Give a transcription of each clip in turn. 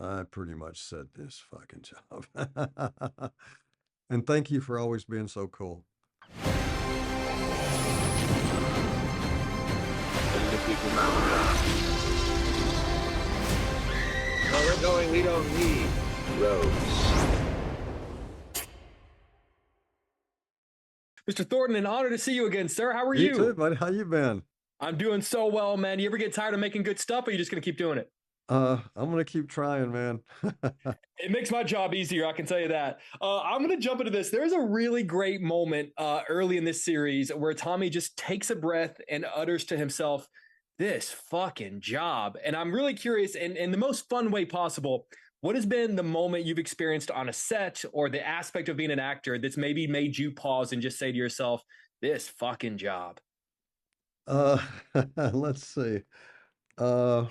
I pretty much said this fucking job. And thank you for always being so cool. Where we're going, we don't need roads. Mr. Thornton, an honor to see you again, sir. How are You you? too, buddy. How you been? I'm doing so well, man. You ever get tired of making good stuff, or are you just gonna keep doing it? I'm gonna keep trying, man. It makes my job easier, I can tell you that. I'm going to jump into this. There's a really great moment early in this series where Tommy just takes a breath and utters to himself, "This fucking job." And I'm really curious, in the most fun way possible, what has been the moment you've experienced on a set or the aspect of being an actor that's maybe made you pause and just say to yourself, "This fucking job"? Uh, let's see. Uh,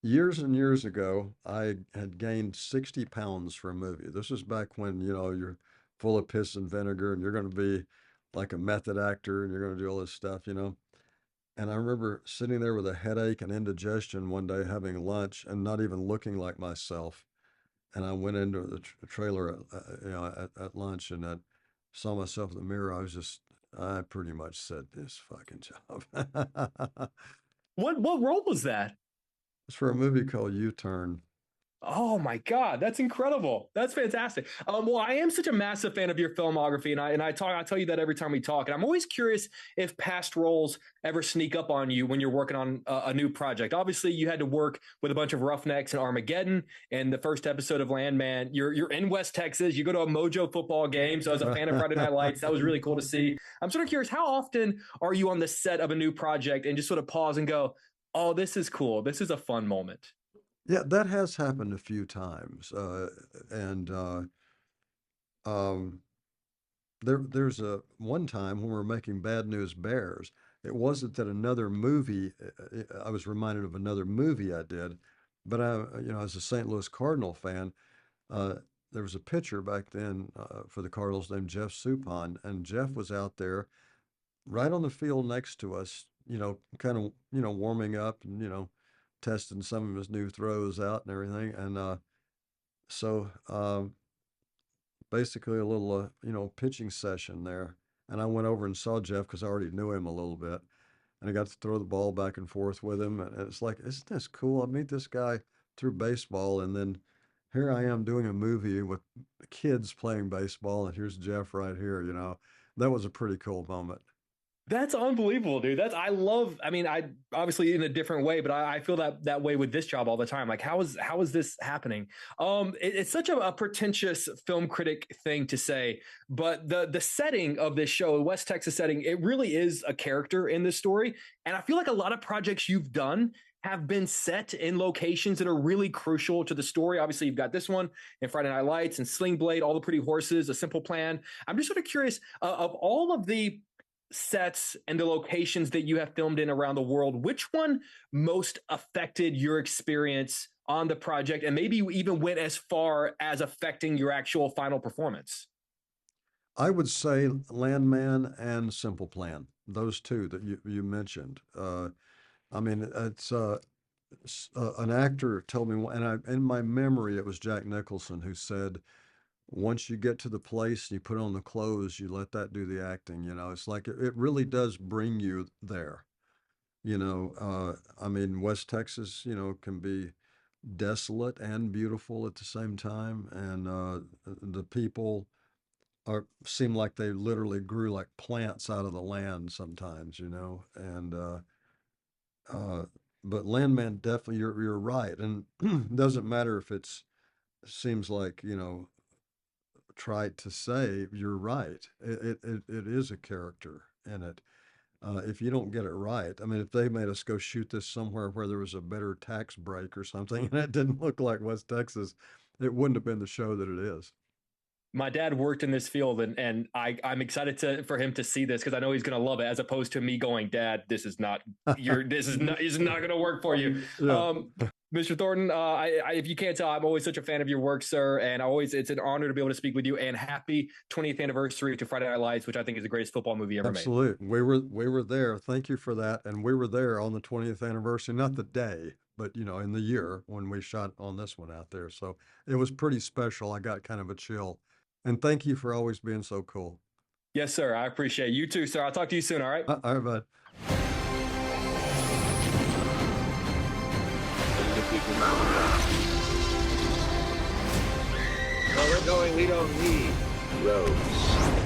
Years and years ago, I had gained 60 pounds for a movie. This was back when, you're full of piss and vinegar and you're going to be like a method actor and you're going to do all this stuff. And I remember sitting there with a headache and indigestion one day having lunch and not even looking like myself. And I went into the trailer at lunch and I saw myself in the mirror. I pretty much said this fucking job. What role was that? It's for a movie called U-Turn. Oh my God, that's incredible. That's fantastic. Well, I am such a massive fan of your filmography, and I tell you that every time we talk. And I'm always curious if past roles ever sneak up on you when you're working on a new project. Obviously, you had to work with a bunch of roughnecks in Armageddon and the first episode of Landman. You're in West Texas. You go to a Mojo football game. So as a fan of Friday Night Lights, that was really cool to see. I'm sort of curious, how often are you on the set of a new project and just sort of pause and go, "Oh, this is cool. This is a fun moment." Yeah, that has happened a few times. And um, there's a one time when we were making Bad News Bears. It wasn't that another movie, I was reminded of another movie I did, but as a St. Louis Cardinal fan, uh, there was a pitcher back then for the Cardinals named Jeff Suppan, and Jeff was out there right on the field next to us, kind of, warming up and, testing some of his new throws out and everything. And so basically a little, pitching session there. And I went over and saw Jeff because I already knew him a little bit. And I got to throw the ball back and forth with him. And it's like, isn't this cool? I meet this guy through baseball. And then here I am doing a movie with kids playing baseball. And here's Jeff right here. That was a pretty cool moment. That's unbelievable, dude. I mean, I obviously in a different way, but I feel that way with this job all the time. Like, how is this happening? It's such a pretentious film critic thing to say, but the setting of this show, the West Texas setting, it really is a character in this story. And I feel like a lot of projects you've done have been set in locations that are really crucial to the story. Obviously, you've got this one in Friday Night Lights and Sling Blade, All the Pretty Horses, A Simple Plan. I'm just sort of curious of all of the sets and the locations that you have filmed in around the world, which one most affected your experience on the project and maybe even went as far as affecting your actual final performance? I would say Landman and Simple Plan, those two that you mentioned. I mean, it's an actor told me, and in my memory, it was Jack Nicholson who said, once you get to the place and you put on the clothes, you let that do the acting. It's like it really does bring you there. I mean, West Texas, can be desolate and beautiful at the same time, and the people seem like they literally grew like plants out of the land sometimes. And uh, but Landman definitely, you're right, and it doesn't matter if seems like trite to say, you're right. It is a character in it. If you don't get it right, I mean, if they made us go shoot this somewhere where there was a better tax break or something, and it didn't look like West Texas, it wouldn't have been the show that it is. My dad worked in this field, and I'm excited for him to see this because I know he's going to love it, as opposed to me going, "Dad, this is not going to work for you." Yeah, Mr. Thornton, if you can't tell, I'm always such a fan of your work, sir, and it's an honor to be able to speak with you. And happy 20th anniversary to Friday Night Lights, which I think is the greatest football movie ever made. absolutely. We were there. Thank you for that, and we were there on the 20th anniversary, not the day, but in the year when we shot on this one out there. So it was pretty special. I got kind of a chill. And thank you for always being so cool. Yes, sir. I appreciate it. You too, sir. I'll talk to you soon. All right. All right, bud. Where we're going, we don't need roads.